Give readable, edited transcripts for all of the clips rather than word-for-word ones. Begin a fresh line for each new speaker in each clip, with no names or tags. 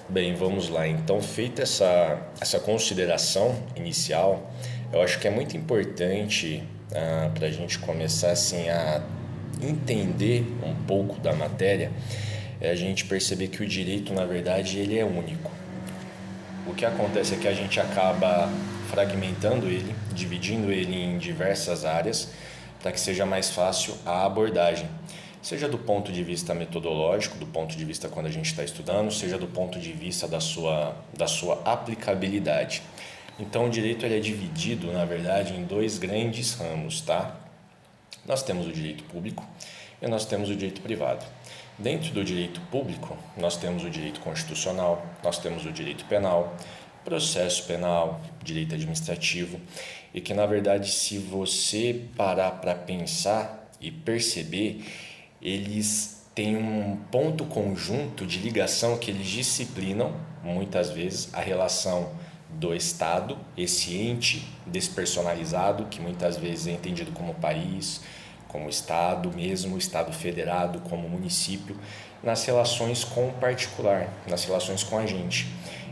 Bem, vamos lá. Então, feita essa consideração inicial, eu acho que é muito importante para a gente começar assim, a entender um pouco da matéria, é a gente perceber que o direito, na verdade, ele é único. O que acontece é que a gente acaba fragmentando ele, dividindo ele em diversas áreas para que seja mais fácil a abordagem, seja do ponto de vista metodológico, do ponto de vista quando a gente está estudando, seja do ponto de vista da sua aplicabilidade. Então, o direito ele é dividido, na verdade, em dois grandes ramos, tá? Nós temos o direito público e nós temos o direito privado. Dentro do direito público, nós temos o direito constitucional, nós temos o direito penal, processo penal, direito administrativo, e que na verdade, se você parar para pensar e perceber, eles têm um ponto conjunto de ligação que eles disciplinam, muitas vezes, a relação do Estado, esse ente despersonalizado, que muitas vezes é entendido como país, como Estado mesmo, Estado federado, como município, nas relações com o particular, nas relações com a gente.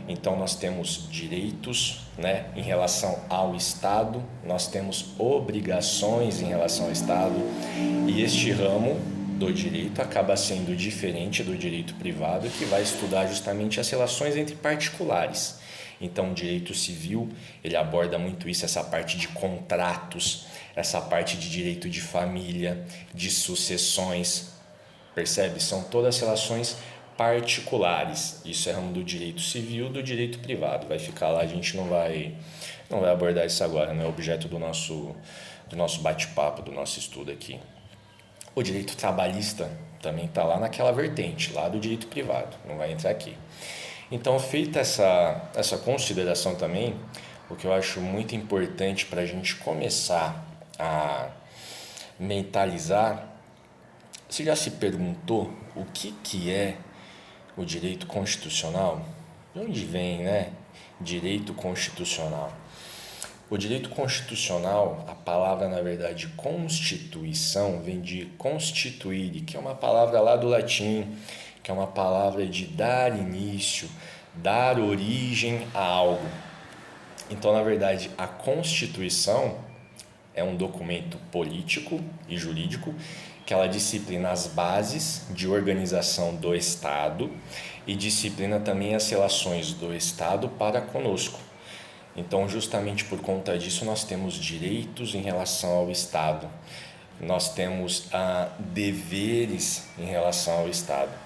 Então nós temos direitos, né, em relação ao Estado, nós temos obrigações em relação ao Estado, e este ramo do direito acaba sendo diferente do direito privado, que vai estudar justamente as relações entre particulares. Então, o direito civil, ele aborda muito isso, essa parte de contratos, essa parte de direito de família, de sucessões, percebe? São todas relações particulares. Isso é ramo do direito civil, do direito privado. Vai ficar lá, a gente não vai abordar isso agora, não é objeto do nosso bate-papo, do nosso estudo aqui. O direito trabalhista também está lá naquela vertente, lá do direito privado, não vai entrar aqui. Então, feita essa consideração também, o que eu acho muito importante para a gente começar a mentalizar, você já se perguntou o que é o direito constitucional? De onde vem, né? Direito constitucional. O direito constitucional, a palavra na verdade constituição, vem de constituire, que é uma palavra lá do latim, que é uma palavra de dar início, dar origem a algo. Então, na verdade, a Constituição é um documento político e jurídico que ela disciplina as bases de organização do Estado e disciplina também as relações do Estado para conosco. Então, justamente por conta disso, nós temos direitos em relação ao Estado, nós temos deveres em relação ao Estado.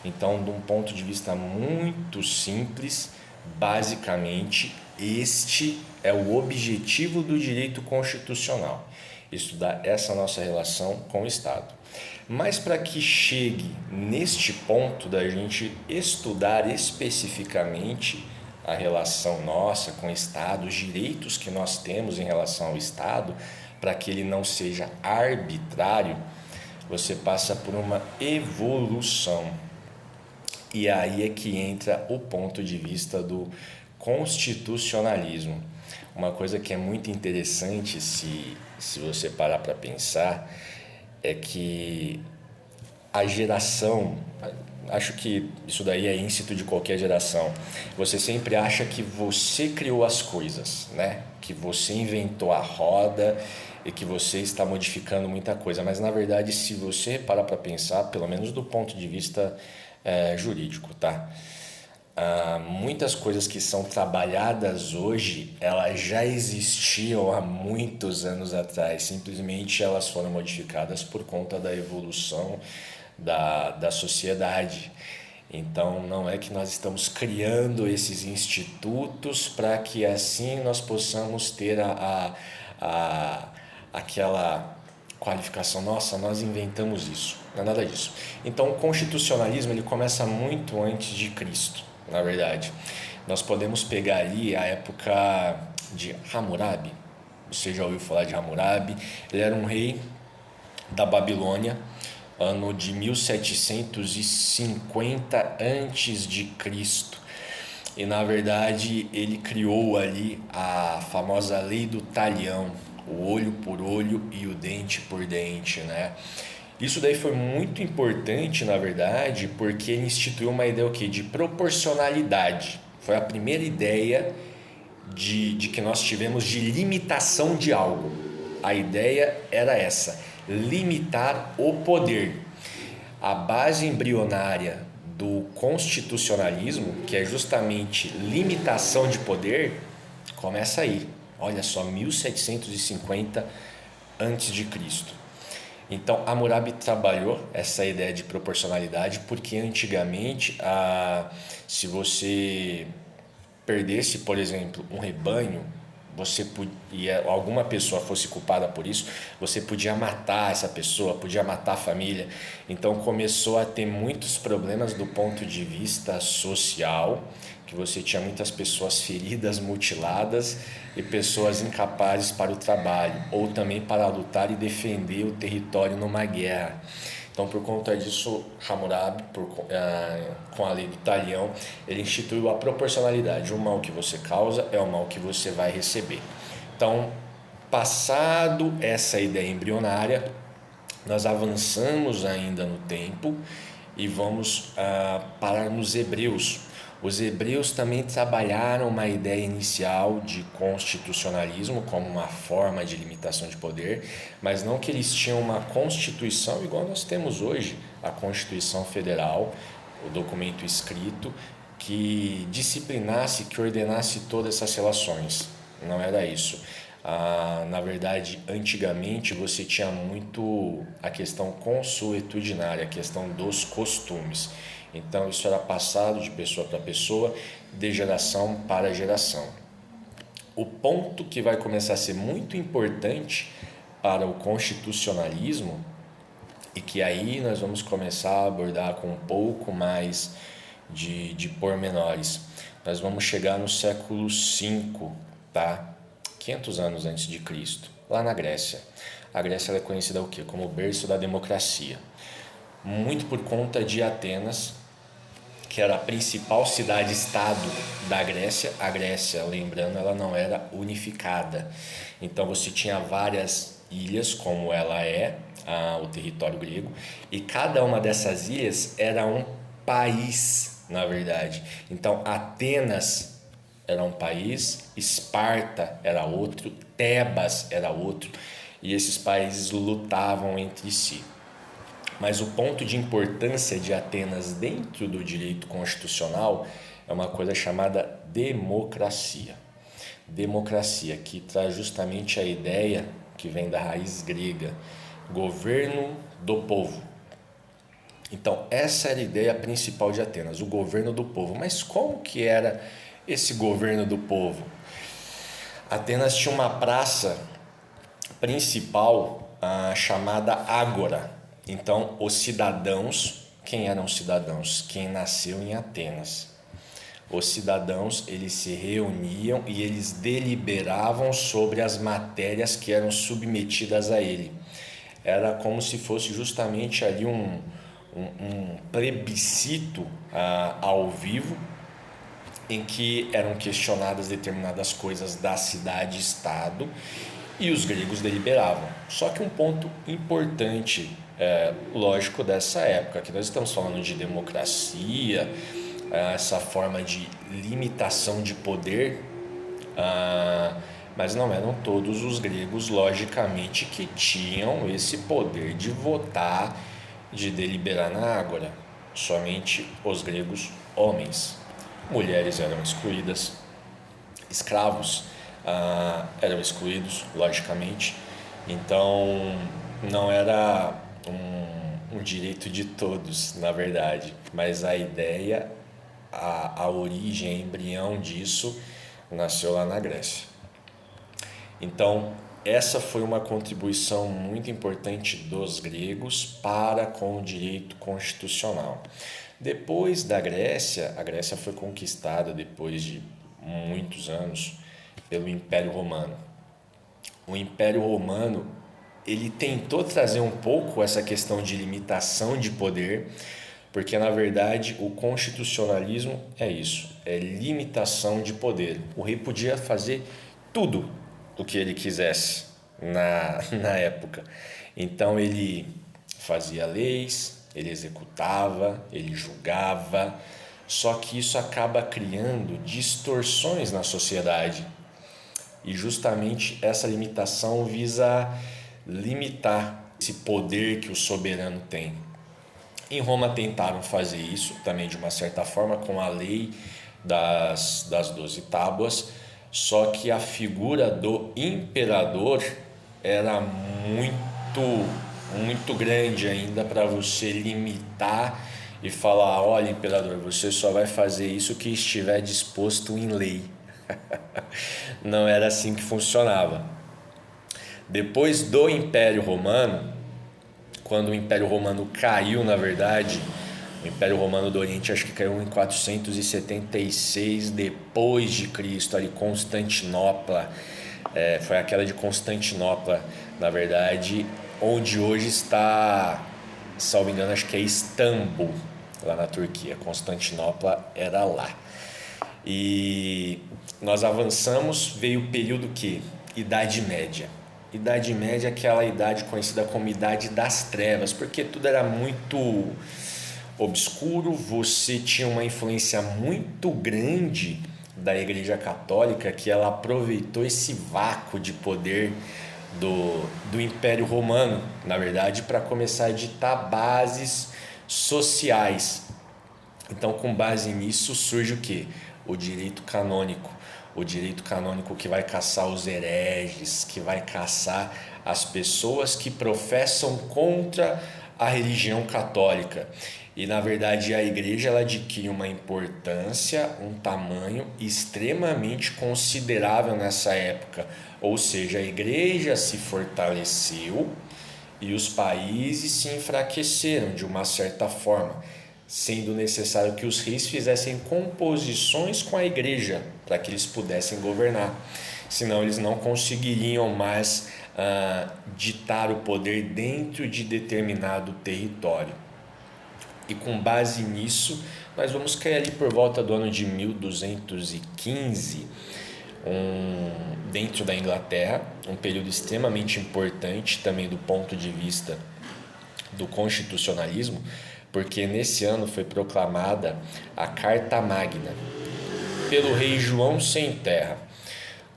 Então, de um ponto de vista muito simples, basicamente, este é o objetivo do direito constitucional, estudar essa nossa relação com o Estado. Mas para que chegue neste ponto da gente estudar especificamente a relação nossa com o Estado, os direitos que nós temos em relação ao Estado, para que ele não seja arbitrário, você passa por uma evolução. E aí é que entra o ponto de vista do constitucionalismo. Uma coisa que é muito interessante, se você parar para pensar, é que a geração, acho que isso daí é íncito de qualquer geração, você sempre acha que você criou as coisas, né? Que você inventou a roda e que você está modificando muita coisa, mas na verdade, se você parar para pensar, pelo menos do ponto de vista jurídico, tá? Muitas coisas que são trabalhadas hoje, elas já existiam há muitos anos atrás, simplesmente elas foram modificadas por conta da evolução da sociedade. Então, não é que nós estamos criando esses institutos para que assim nós possamos ter aquela qualificação, nossa, nós inventamos isso. Não é nada disso. Então, o constitucionalismo ele começa muito antes de Cristo, na verdade. Nós podemos pegar ali a época de Hammurabi. Você já ouviu falar de Hammurabi? Ele era um rei da Babilônia, ano de 1750 antes de Cristo. E na verdade ele criou ali a famosa lei do talião, o olho por olho e o dente por dente, né? Isso daí foi muito importante, na verdade, porque ele instituiu uma ideia o quê? De proporcionalidade. Foi a primeira ideia de que nós tivemos de limitação de algo. A ideia era essa: limitar o poder. A base embrionária do constitucionalismo, que é justamente limitação de poder, começa aí. Olha só, 1750 antes de Cristo. Então, Hammurabi trabalhou essa ideia de proporcionalidade porque antigamente, se você perdesse, por exemplo, um rebanho, você podia, alguma pessoa fosse culpada por isso, você podia matar essa pessoa, podia matar a família. Então começou a ter muitos problemas do ponto de vista social, que você tinha muitas pessoas feridas, mutiladas e pessoas incapazes para o trabalho ou também para lutar e defender o território numa guerra. Então, por conta disso, Hammurabi, com a lei do talião, ele instituiu a proporcionalidade. O mal que você causa é o mal que você vai receber. Então, passado essa ideia embrionária, nós avançamos ainda no tempo e vamos parar nos Hebreus. Os hebreus também trabalharam uma ideia inicial de constitucionalismo como uma forma de limitação de poder, mas não que eles tinham uma constituição igual nós temos hoje, a Constituição Federal, o documento escrito que disciplinasse, que ordenasse todas essas relações. Não era isso. Na verdade, antigamente você tinha muito a questão consuetudinária, a questão dos costumes. Então isso era passado de pessoa para pessoa, de geração para geração. O ponto que vai começar a ser muito importante para o constitucionalismo e que aí nós vamos começar a abordar com um pouco mais de pormenores. Nós vamos chegar no século V, tá? 500 anos antes de Cristo, lá na Grécia. A Grécia é conhecida o quê? Como o berço da democracia. Muito por conta de Atenas, que era a principal cidade-estado da Grécia. A Grécia, lembrando, ela não era unificada. Então você tinha várias ilhas, como ela é, o território grego, e cada uma dessas ilhas era um país, na verdade. Então Atenas era um país, Esparta era outro, Tebas era outro, e esses países lutavam entre si. Mas o ponto de importância de Atenas dentro do direito constitucional é uma coisa chamada democracia. Democracia, que traz justamente a ideia que vem da raiz grega, governo do povo. Então, essa era a ideia principal de Atenas, o governo do povo. Mas como que era esse governo do povo? Atenas tinha uma praça principal chamada Ágora. Então, os cidadãos, quem eram os cidadãos? Quem nasceu em Atenas. Os cidadãos, eles se reuniam e eles deliberavam sobre as matérias que eram submetidas a ele. Era como se fosse justamente ali um plebiscito ao vivo, em que eram questionadas determinadas coisas da cidade-estado e os gregos deliberavam. Só que um ponto importante, lógico, dessa época, que nós estamos falando de democracia, essa forma de limitação de poder, mas não eram todos os gregos, logicamente, que tinham esse poder de votar, de deliberar na ágora. Somente os gregos homens. Mulheres eram excluídas, escravos eram excluídos, logicamente. Então não era um direito de todos, na verdade, mas a ideia, a origem, a embrião disso nasceu lá na Grécia. Então essa foi uma contribuição muito importante dos gregos para com o direito constitucional. Depois da Grécia, a Grécia foi conquistada depois de muitos anos pelo Império Romano. O Império Romano, ele tentou trazer um pouco essa questão de limitação de poder, porque na verdade o constitucionalismo é isso, é limitação de poder. O rei podia fazer tudo o que ele quisesse na época. Então ele fazia leis, ele executava, ele julgava, só que isso acaba criando distorções na sociedade. E justamente essa limitação visa limitar esse poder que o soberano tem. Em Roma tentaram fazer isso também de uma certa forma com a lei das 12 tábuas, só que a figura do imperador era muito grande ainda para você limitar e falar: olha, imperador, você só vai fazer isso que estiver disposto em lei. Não era assim que funcionava. Depois do Império Romano, quando o Império Romano caiu, na verdade, o Império Romano do Oriente acho que caiu em 476 depois de Cristo, ali Constantinopla, foi a queda de Constantinopla, na verdade, onde hoje está, salvo engano, acho que é Istambul, lá na Turquia. Constantinopla era lá. E nós avançamos, veio o período que? Idade Média. Idade Média é aquela idade conhecida como Idade das Trevas, porque tudo era muito obscuro, você tinha uma influência muito grande da Igreja Católica, que ela aproveitou esse vácuo de poder do Império Romano, na verdade, para começar a ditar bases sociais. Então, com base nisso, surge o quê? O direito canônico. O direito canônico que vai caçar os hereges, que vai caçar as pessoas que professam contra a religião católica. E na verdade a igreja ela adquire uma importância, um tamanho extremamente considerável nessa época. Ou seja, a igreja se fortaleceu e os países se enfraqueceram de uma certa forma, sendo necessário que os reis fizessem composições com a igreja para que eles pudessem governar. Senão eles não conseguiriam mais ditar o poder dentro de determinado território. E com base nisso, nós vamos cair ali por volta do ano de 1215, dentro da Inglaterra, um período extremamente importante também do ponto de vista do constitucionalismo, porque nesse ano foi proclamada a Carta Magna pelo rei João Sem Terra.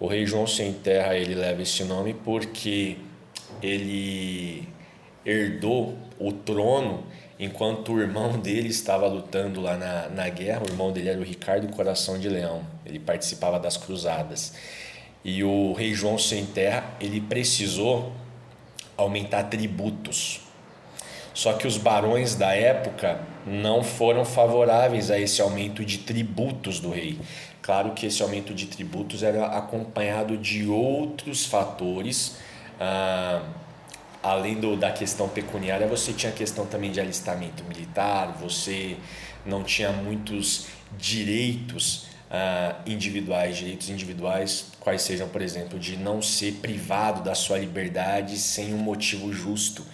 O rei João Sem Terra ele leva esse nome porque ele herdou o trono enquanto o irmão dele estava lutando lá na guerra. O irmão dele era o Ricardo Coração de Leão, ele participava das cruzadas. E o rei João Sem Terra ele precisou aumentar tributos. Só que os barões da época não foram favoráveis a esse aumento de tributos do rei. Claro que esse aumento de tributos era acompanhado de outros fatores. Além da questão pecuniária, você tinha a questão também de alistamento militar, você não tinha muitos direitos individuais, quais sejam, por exemplo, de não ser privado da sua liberdade sem um motivo justo.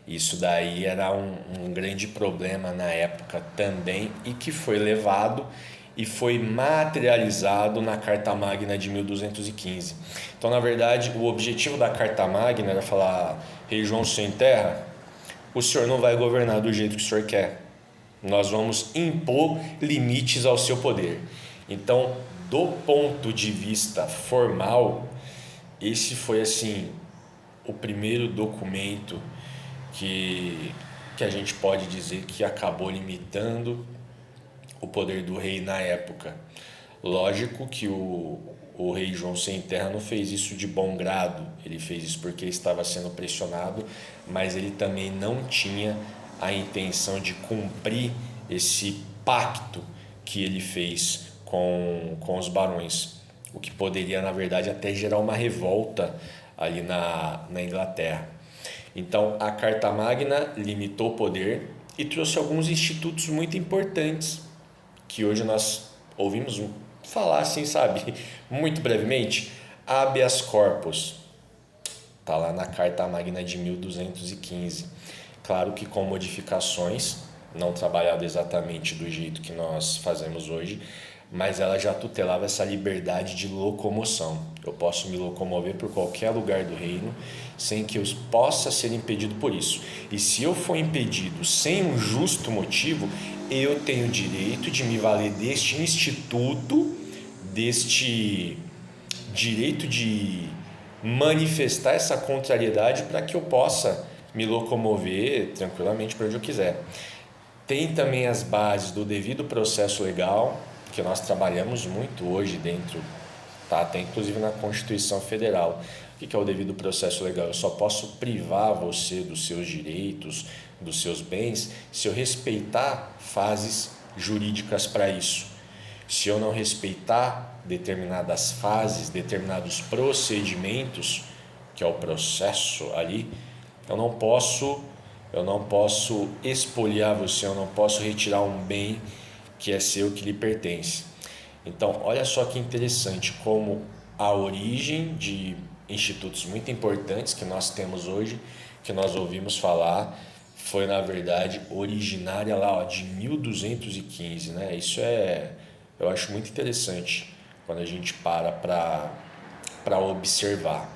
Isso daí era um grande problema na época também e que foi levado e foi materializado na Carta Magna de 1215. Então, na verdade, o objetivo da Carta Magna era falar: rei João Sem Terra, o senhor não vai governar do jeito que o senhor quer. Nós vamos impor limites ao seu poder. Então, do ponto de vista formal, esse foi assim o primeiro documento que a gente pode dizer que acabou limitando o poder do rei na época. Lógico que o rei João Sem Terra não fez isso de bom grado, ele fez isso porque estava sendo pressionado, mas ele também não tinha a intenção de cumprir esse pacto que ele fez com os barões, o que poderia, na verdade, até gerar uma revolta ali na Inglaterra. Então, a Carta Magna limitou o poder e trouxe alguns institutos muito importantes que hoje nós ouvimos falar assim, sabe, muito brevemente. Habeas corpus, está lá na Carta Magna de 1215. Claro que com modificações, não trabalhado exatamente do jeito que nós fazemos hoje, mas ela já tutelava essa liberdade de locomoção. Eu posso me locomover por qualquer lugar do reino sem que eu possa ser impedido por isso. E se eu for impedido sem um justo motivo, eu tenho direito de me valer deste instituto, deste direito de manifestar essa contrariedade para que eu possa me locomover tranquilamente para onde eu quiser. Tem também as bases do devido processo legal, que nós trabalhamos muito hoje dentro, tá? Até inclusive na Constituição Federal. O que é o devido processo legal? Eu só posso privar você dos seus direitos, dos seus bens, se eu respeitar fases jurídicas para isso. Se eu não respeitar determinadas fases, determinados procedimentos, que é o processo ali, eu não posso expoliar você, eu não posso retirar um bem que é seu, que lhe pertence. Então, olha só que interessante como a origem de institutos muito importantes que nós temos hoje, que nós ouvimos falar, foi na verdade originária lá, ó, de 1215, né? Eu acho muito interessante quando a gente para observar.